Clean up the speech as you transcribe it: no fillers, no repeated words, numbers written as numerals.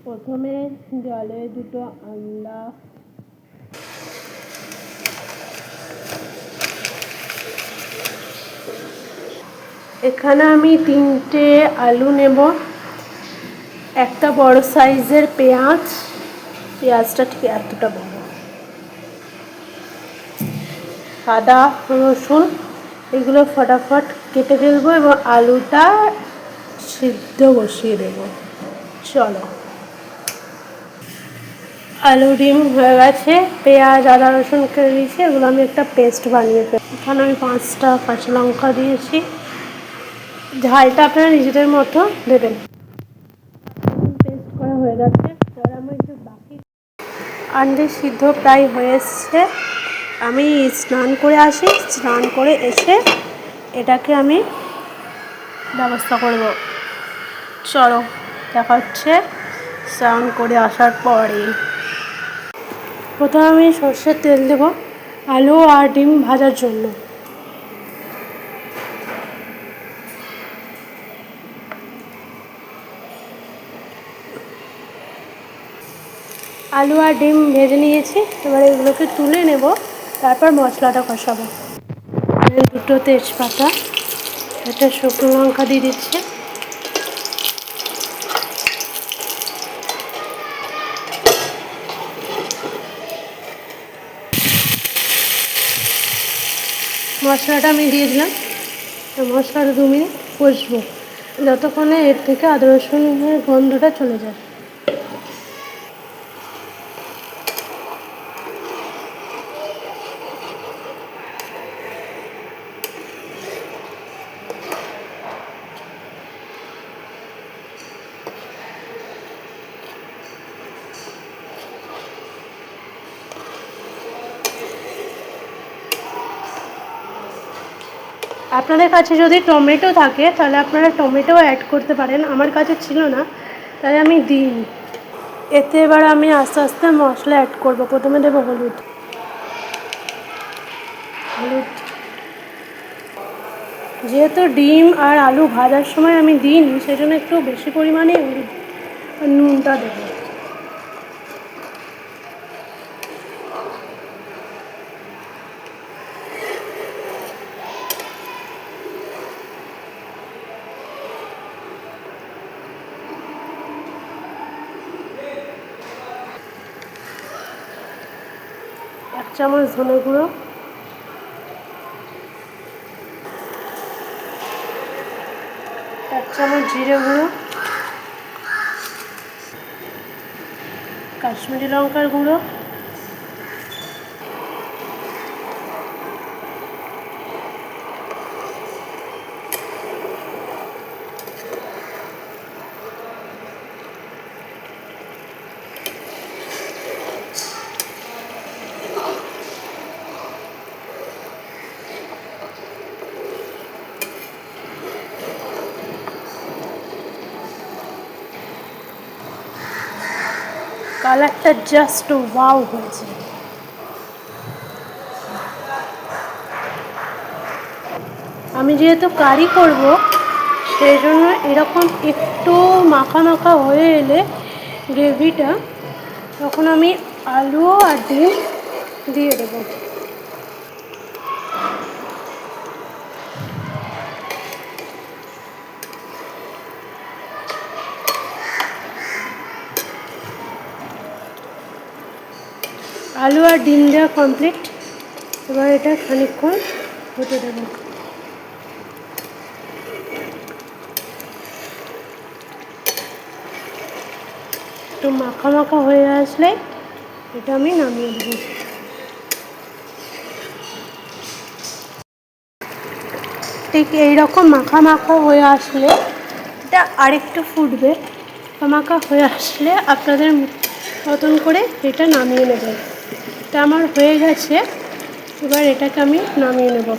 প্রথমে জলে দুটো আন্ডা, এখানে আমি 3টে আলু নেব, একটা বড় সাইজের পেঁয়াজটা ঠিক এতটা বড়, আদা রসুন এগুলো ফটাফট কেটে ফেলবো এবং আলুটা সিদ্ধ বসিয়ে দেব। চলো, আলু ডিম হয়ে গেছে, পেঁয়াজ আদা রসুন কেটে দিয়েছি, এগুলো আমি একটা পেস্ট বানিয়ে ফেলবো। এখানে আমি 5টা কাঁচা লঙ্কা দিয়েছি, ঝালটা আপনারা নিজেদের মতো দেবেন। পেস্ট করা হয়ে গেছে, এবার আমি একটু বাকি আন্ডা সিদ্ধ প্রায় হয়ে এসছে। আমি স্নান করে আসি, স্নান করে এসে এটাকে আমি ব্যবস্থা করব। চলো, দেখা হচ্ছে স্নান করে আসার পরে। প্রথমে আমি সর্ষের তেল দেব আলু আর ডিম ভাজার জন্য। আলু আর ডিম ভেজে নিয়েছি, এবার এগুলোকে তুলে নেব, তারপর মশলাটা কষাবো। দুটো তেজপাতা, একটা শুকনো লঙ্কা দিয়ে দিচ্ছি, মশলাটা আমি দিয়ে দিলাম। মশলাটা 2 মিনিট কষবো, যতক্ষণে এর থেকে আদা রসুনের গন্ধটা চলে যায়। আপনাদের কাছে যদি টমেটো থাকে তাহলে আপনারা টমেটো অ্যাড করতে পারেন, আমার কাছে ছিল না তাই আমি দিইনি। এতে এবার আমি আস্তে আস্তে মশলা অ্যাড করব। প্রথমে দেবো হলুদ, যেহেতু ডিম আর আলু ভাজার সময় আমি দিইনি সেজন্য একটু বেশি পরিমাণে নুনটা দেবো। এক চামচ ধনে গুঁড়ো, এক চামচ জিরে গুঁড়ো, কাশ্মীরি লঙ্কার গুঁড়ো, কালারটা জাস্ট ওয়াও হয়েছে। আমি যেহেতু কারি করব সেই জন্য এরকম একটু মাখা মাখা হয়ে এলে গ্রেভিটা, তখন আমি আলু আর ডিম দিয়ে দেবো। আলু আর ডিম দেওয়া কমপ্লিট, এবার এটা খানিকক্ষণ হতে দেবো। একটু মাখা মাখা হয়ে আসলে এটা আমি নামিয়ে দেবো। ঠিক এইরকম মাখা মাখা হয়ে আসলে এটা আরেকটু ফুটবে, মাখা হয়ে আসলে আপনাদের মতন করে এটা নামিয়ে নেবেন। এটা আমার হয়ে গেছে, এবার এটাকে আমি নামিয়ে নেব।